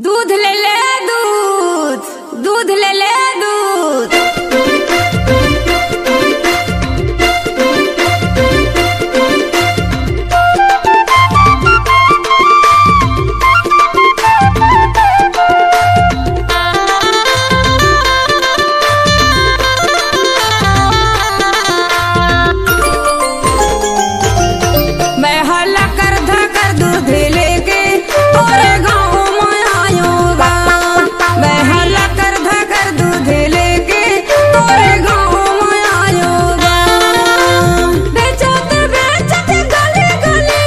दूध ले ले दूध, दूध ले ले दूध। मैं हल्ला कर धकर दूध लेके तोरे गाँव में आयूंगा। मैं हल्ला कर धकर दूध लेके तोरे गाँव में आयूंगा। बेचते बेचते गली गली,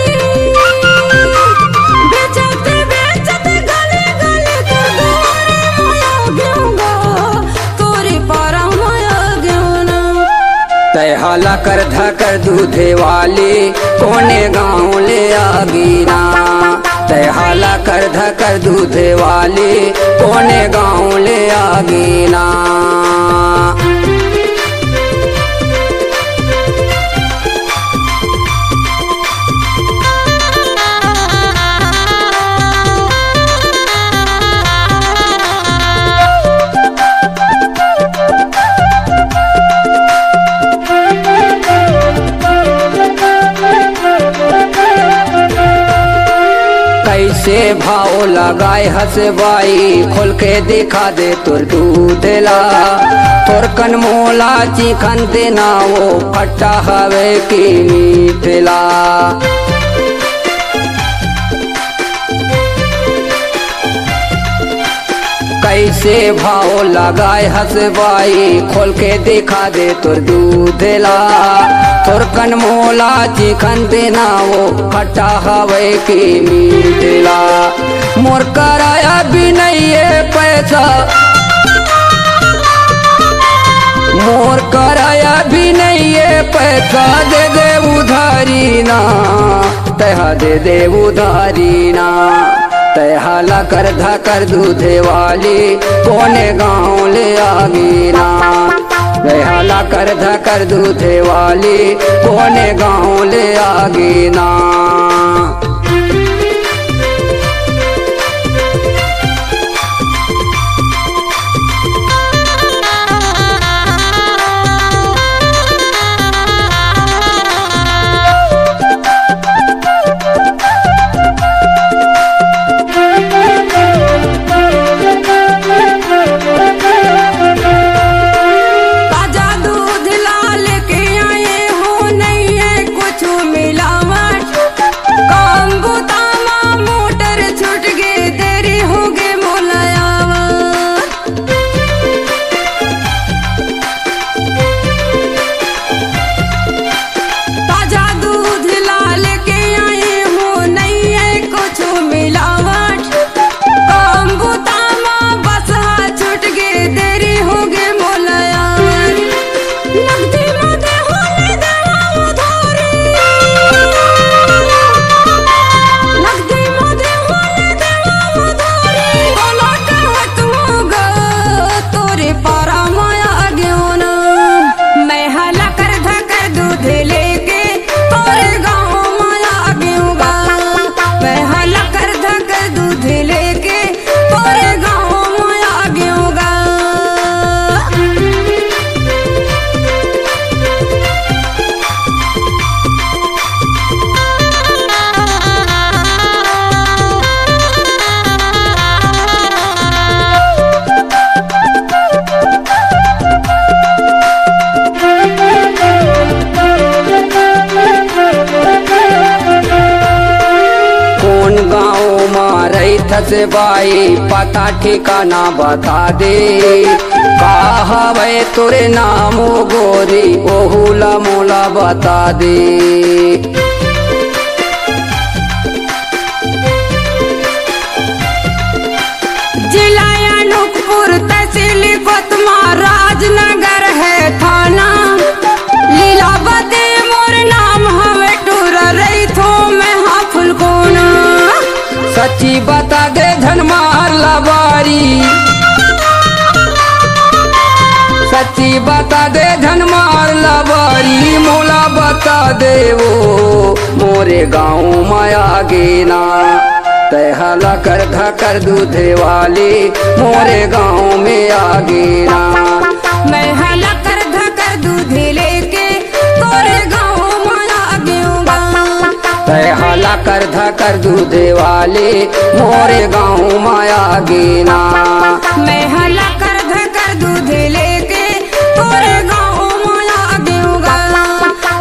बेचते बेचते गली गली तो गोरे में आऊंगा, तोरे पारा में आऊंगा। तय हला कर धकर दूधे वाली कोने गाँव ले आगीना। तय हला कर धकर दूधे वाली कोने गाँव ले आगीना। कैसे भाव लगाए हसबाई खोल के दिखा दे तुर दूध ला। तोर कन मोला चिकन देना वो खट्टा हवे की मीठला। कैसे भाव लगाए हसबाई खोल के दिखा दे तुर दूध ला। तोर कन मोला चिकन देना वो खट्टा हवे की मीठला। मोर कराया भी नहीं है पैसा, मोर कराया भी नहीं है पैसा। दे दे उधारी ना, तहा दे दे उधारी ना। तय हला कर धकर दूधे वाली कोने गाँव ले आगीना। तय हला कर धकर दूधे वाली कोने गाँव ले आगीना। से बाई पता ठिकाना बता दे। का हवे तोरे नामो गोरी ओहुला मोला बता दे। जिला अनूपपुर तहसील कोतमा राजनगर है थाना। लीलावती मोर नाम हवे टूर रही थो मैं हाँ फुलकोना। सच्ची बता दे धनमार लबारी, सच्ची बता दे धनमार लबारी। मोला बता दे वो मोरे गाँव में आगे ना। तय हला कर धकर दूधे वाली मोरे गाँव में आगे ना। मैं हला कर धकर दूध लेके तोरे गाँव में आ गयूंगा। तय हला कर धकर दूधे वाली मोरे गाँव में आगे ना। मैं हला कर धकर दूध लेके तोरे गाँव में आ गयूंगा।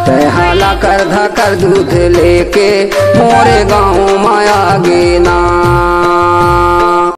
तय हला कर धकर दूध लेके मोरे गाँव में आगे ना।